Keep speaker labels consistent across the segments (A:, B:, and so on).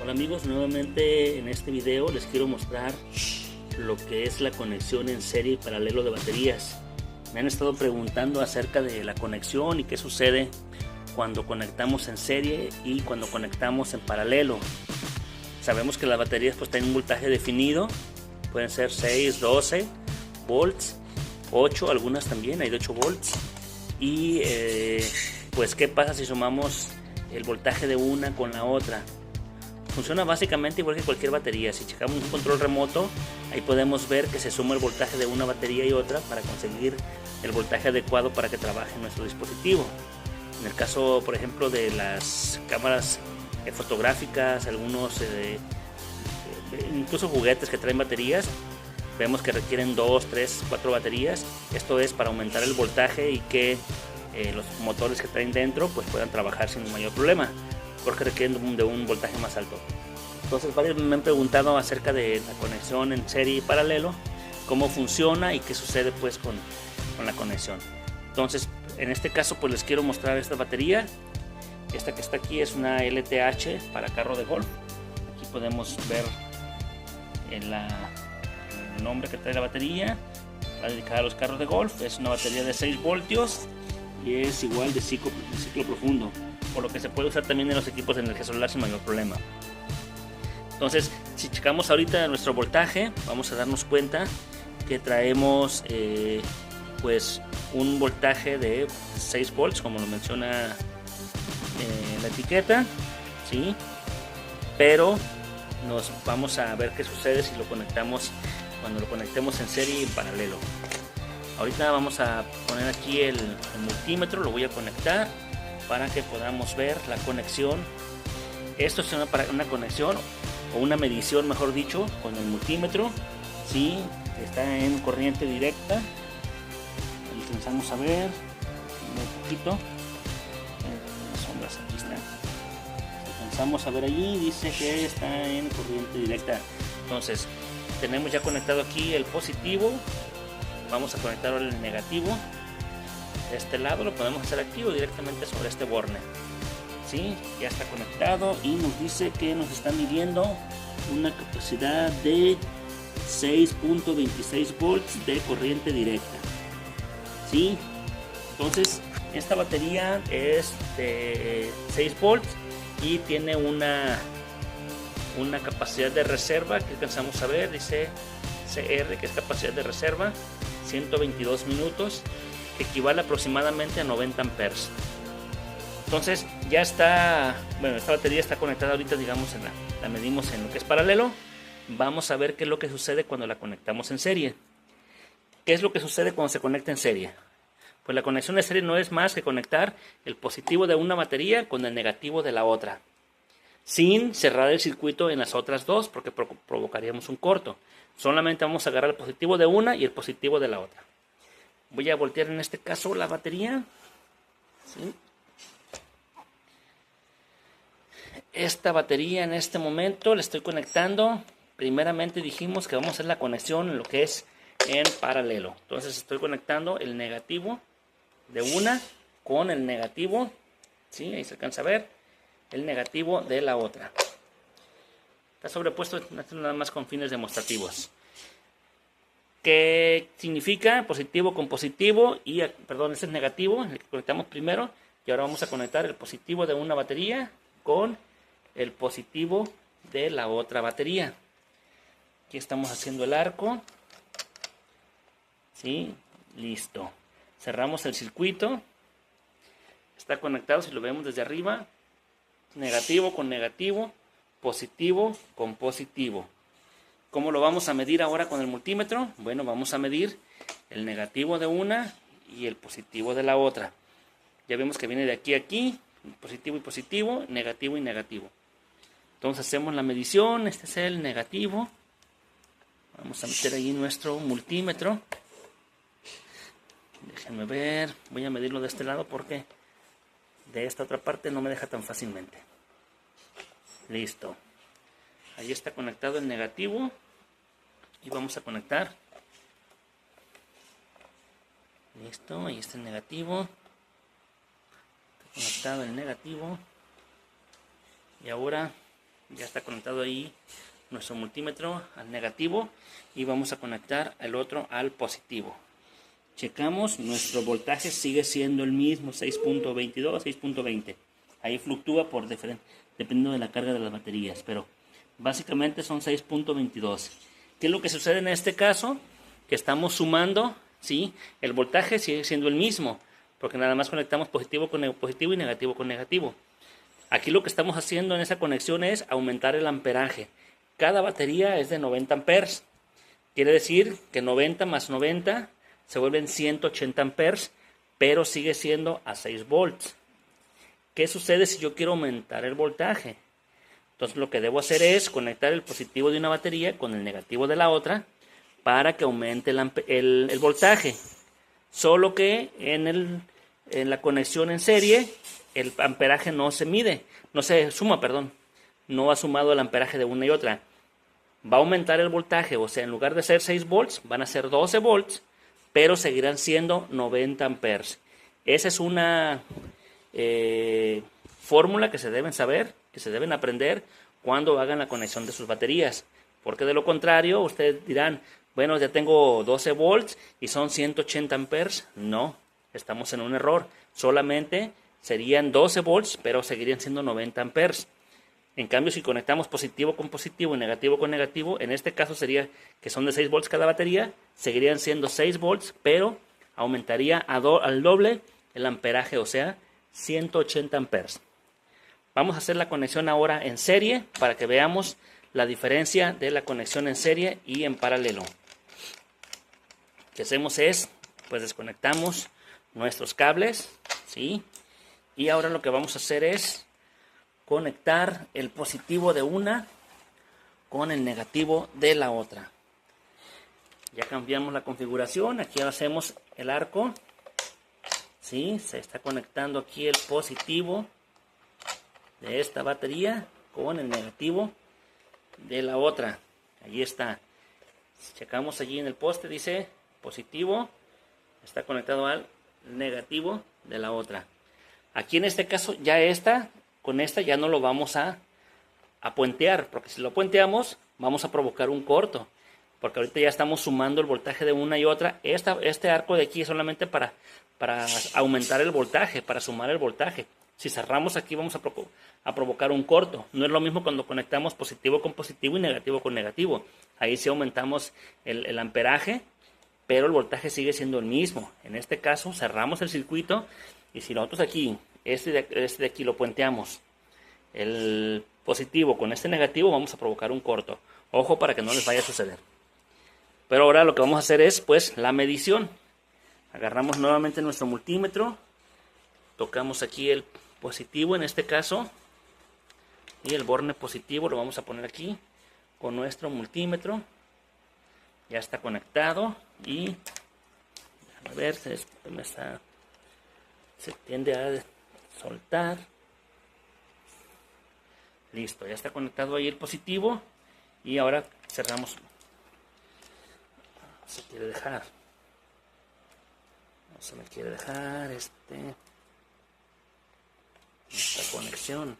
A: Hola amigos, nuevamente en este video les quiero mostrar lo que es la conexión en serie y paralelo de baterías. Me han estado preguntando acerca de la conexión y qué sucede cuando conectamos en serie y cuando conectamos en paralelo. Sabemos que las baterías pues tienen un voltaje definido, pueden ser 6, 12 volts, 8, algunas también hay de 8 volts. Y pues qué pasa si sumamos el voltaje de una con la otra. Funciona básicamente igual que cualquier batería. Si checamos un control remoto, ahí podemos ver que se suma el voltaje de una batería y otra para conseguir el voltaje adecuado para que trabaje nuestro dispositivo. En el caso, por ejemplo, de las cámaras fotográficas, algunos incluso juguetes que traen baterías, vemos que requieren 2, 3, 4 baterías. Esto es para aumentar el voltaje y que los motores que traen dentro pues puedan trabajar sin mayor problema, porque requieren de un voltaje más alto. Entonces varios me han preguntado acerca de la conexión en serie y paralelo, cómo funciona y qué sucede pues con la conexión. Entonces en este caso pues les quiero mostrar esta batería. Esta que está aquí es una LTH para carro de golf. Aquí podemos ver el nombre que trae la batería, va dedicada a los carros de golf. Es una batería de 6 voltios y es igual de ciclo profundo, por lo que se puede usar también en los equipos de energía solar sin mayor problema. Entonces, si checamos ahorita nuestro voltaje, vamos a darnos cuenta que traemos pues un voltaje de 6 volts, como lo menciona la etiqueta, ¿sí? Pero nos vamos a ver qué sucede si lo conectamos, cuando lo conectemos en serie y en paralelo. Ahorita vamos a poner aquí el multímetro, lo voy a conectar para que podamos ver la conexión. Esto es una conexión o una medición, mejor dicho, con el multímetro. Si está en corriente directa, alcanzamos a ver un poquito las sombras. Aquí está, alcanzamos a ver allí, dice que está en corriente directa. Entonces tenemos ya conectado aquí el positivo. Vamos a conectar el negativo. De este lado lo podemos hacer activo directamente sobre este borne. ¿Sí? Ya está conectado y nos dice que nos está midiendo una capacidad de 6.26 volts de corriente directa. ¿Sí? Entonces esta batería es de 6 volts y tiene una capacidad de reserva que alcanzamos a ver, dice CR, que es capacidad de reserva 122 minutos, que equivale aproximadamente a 90 amperes. Entonces ya está, bueno, esta batería está conectada ahorita, digamos, la medimos en lo que es paralelo. Vamos a ver qué es lo que sucede cuando la conectamos en serie. ¿Qué es lo que sucede cuando se conecta en serie? Pues la conexión de serie no es más que conectar el positivo de una batería con el negativo de la otra, sin cerrar el circuito en las otras dos, porque provocaríamos un corto. Solamente vamos a agarrar el positivo de una y el positivo de la otra. Voy a voltear en este caso la batería. ¿Sí? Esta batería en este momento le estoy conectando. Primeramente dijimos que vamos a hacer la conexión en lo que es en paralelo. Entonces estoy conectando el negativo de una con el negativo, ¿sí? Ahí se alcanza a ver el negativo de la otra. Está sobrepuesto nada más con fines demostrativos. ¿Qué significa? Positivo con positivo y, perdón, este es negativo, el que conectamos primero, y ahora vamos a conectar el positivo de una batería con el positivo de la otra batería. Aquí estamos haciendo el arco. ¿Sí? Listo. Cerramos el circuito. Está conectado, si lo vemos desde arriba, negativo con negativo, positivo con positivo. ¿Cómo lo vamos a medir ahora con el multímetro? Bueno, vamos a medir el negativo de una y el positivo de la otra. Ya vemos que viene de aquí a aquí, positivo y positivo, negativo y negativo. Entonces hacemos la medición. Este es el negativo. Vamos a meter ahí nuestro multímetro. Déjenme ver, voy a medirlo de este lado porque de esta otra parte no me deja tan fácilmente. Listo. Ahí está conectado el negativo y vamos a conectar. Listo, ahí está el negativo. Está conectado el negativo. Y ahora Ya está conectado ahí nuestro multímetro al negativo y vamos a conectar el otro al positivo. Checamos, nuestro voltaje sigue siendo el mismo, 6.22, 6.20. Ahí fluctúa dependiendo de la carga de las baterías, pero básicamente son 6.22. ¿Qué es lo que sucede en este caso? Que estamos sumando, ¿sí? El voltaje sigue siendo el mismo, porque nada más conectamos positivo con positivo y negativo con negativo. Aquí lo que estamos haciendo en esa conexión es aumentar el amperaje. Cada batería es de 90 amperes. Quiere decir que 90 más 90 se vuelven 180 amperes, pero sigue siendo a 6 volts. ¿Qué sucede si yo quiero aumentar el voltaje? Entonces lo que debo hacer es conectar el positivo de una batería con el negativo de la otra para que aumente el voltaje. Solo que en la conexión en serie el amperaje no se suma, no ha sumado el amperaje de una y otra. Va a aumentar el voltaje, o sea, en lugar de ser 6 volts, van a ser 12 volts, pero seguirán siendo 90 amperes. Esa es una fórmula que se deben saber, que se deben aprender cuando hagan la conexión de sus baterías. Porque de lo contrario, ustedes dirán, bueno, ya tengo 12 volts y son 180 amperes. No, estamos en un error. Solamente serían 12 volts, pero seguirían siendo 90 amperes. En cambio, si conectamos positivo con positivo y negativo con negativo, en este caso sería que son de 6 volts cada batería, seguirían siendo 6 volts, pero aumentaría al doble el amperaje, o sea, 180 amperes. Vamos a hacer la conexión ahora en serie para que veamos la diferencia de la conexión en serie y en paralelo. Lo que hacemos es, pues desconectamos nuestros cables, ¿sí? Y ahora lo que vamos a hacer es conectar el positivo de una con el negativo de la otra. Ya cambiamos la configuración, aquí hacemos el arco, ¿sí? Se está conectando aquí el positivo de esta batería con el negativo de la otra. Allí está. Checamos allí en el poste, dice positivo, está conectado al negativo de la otra. Aquí en este caso ya con esta ya no lo vamos a puentear, porque si lo puenteamos vamos a provocar un corto, porque ahorita ya estamos sumando el voltaje de una y otra. Este arco de aquí es solamente para aumentar el voltaje, para sumar el voltaje. Si cerramos aquí vamos a provocar un corto. No es lo mismo cuando conectamos positivo con positivo y negativo con negativo. Ahí sí aumentamos el amperaje, pero el voltaje sigue siendo el mismo. En este caso cerramos el circuito y si nosotros aquí, este de aquí lo puenteamos, el positivo con este negativo, vamos a provocar un corto. Ojo para que no les vaya a suceder. Pero ahora lo que vamos a hacer es pues la medición. Agarramos nuevamente nuestro multímetro, tocamos aquí el positivo en este caso y el borne positivo lo vamos a poner aquí con nuestro multímetro. Ya está conectado y a ver, se tiende a soltar. Listo, ya está conectado ahí el positivo y ahora cerramos. Se quiere dejar. No se me quiere dejar esta conexión.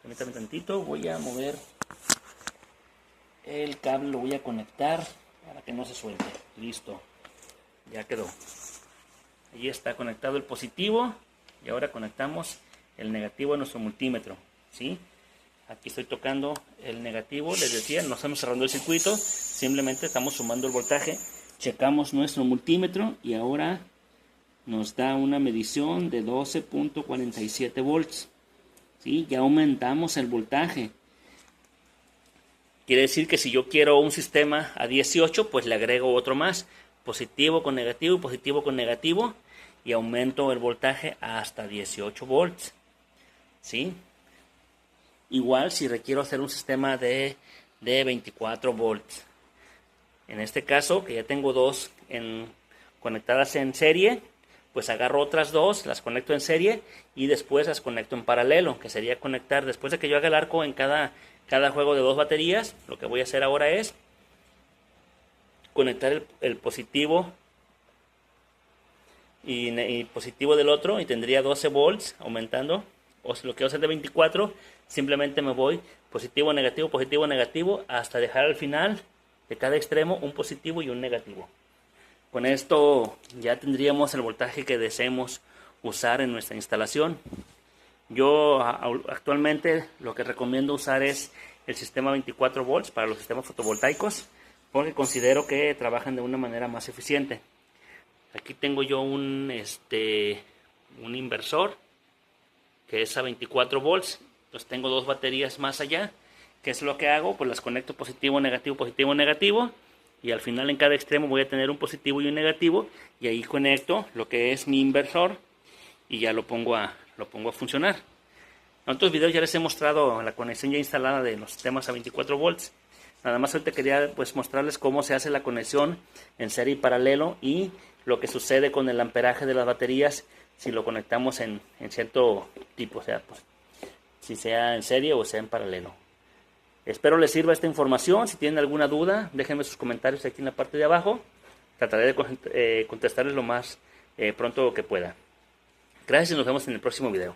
A: Permítame tantito, voy a mover el cable, lo voy a conectar para que no se suelte. Listo, ya quedó. Ahí está conectado el positivo y ahora conectamos el negativo a nuestro multímetro, ¿sí? Aquí estoy tocando el negativo, les decía, no estamos cerrando el circuito, simplemente estamos sumando el voltaje. Checamos nuestro multímetro y ahora nos da una medición de 12.47 volts. ¿Sí? Ya aumentamos el voltaje. Quiere decir que si yo quiero un sistema a 18, pues le agrego otro más. Positivo con negativo y positivo con negativo. Y aumento el voltaje hasta 18 volts. ¿Sí? Igual si requiero hacer un sistema de 24 volts. En este caso, que ya tengo dos conectadas en serie, pues agarro otras dos, las conecto en serie y después las conecto en paralelo, que sería conectar, después de que yo haga el arco en cada juego de dos baterías, lo que voy a hacer ahora es conectar el positivo y positivo del otro, y tendría 12 volts aumentando. O si lo quiero hacer de 24, simplemente me voy positivo, negativo, hasta dejar al final de cada extremo un positivo y un negativo. Con esto ya tendríamos el voltaje que deseemos usar en nuestra instalación. Yo actualmente lo que recomiendo usar es el sistema 24 volts para los sistemas fotovoltaicos, porque considero que trabajan de una manera más eficiente. Aquí tengo yo un inversor que es a 24 volts. Entonces tengo dos baterías más allá. ¿Qué es lo que hago? Pues las conecto positivo, negativo. Y al final en cada extremo voy a tener un positivo y un negativo. Y ahí conecto lo que es mi inversor y ya lo pongo a funcionar. En otros videos ya les he mostrado la conexión ya instalada de los sistemas a 24 volts. Nada más ahorita quería pues mostrarles cómo se hace la conexión en serie y paralelo y lo que sucede con el amperaje de las baterías si lo conectamos en cierto tipo, o sea, pues, si sea en serie o sea en paralelo. Espero les sirva esta información. Si tienen alguna duda, déjenme sus comentarios aquí en la parte de abajo. Trataré de contestarles lo más pronto que pueda. Gracias y nos vemos en el próximo video.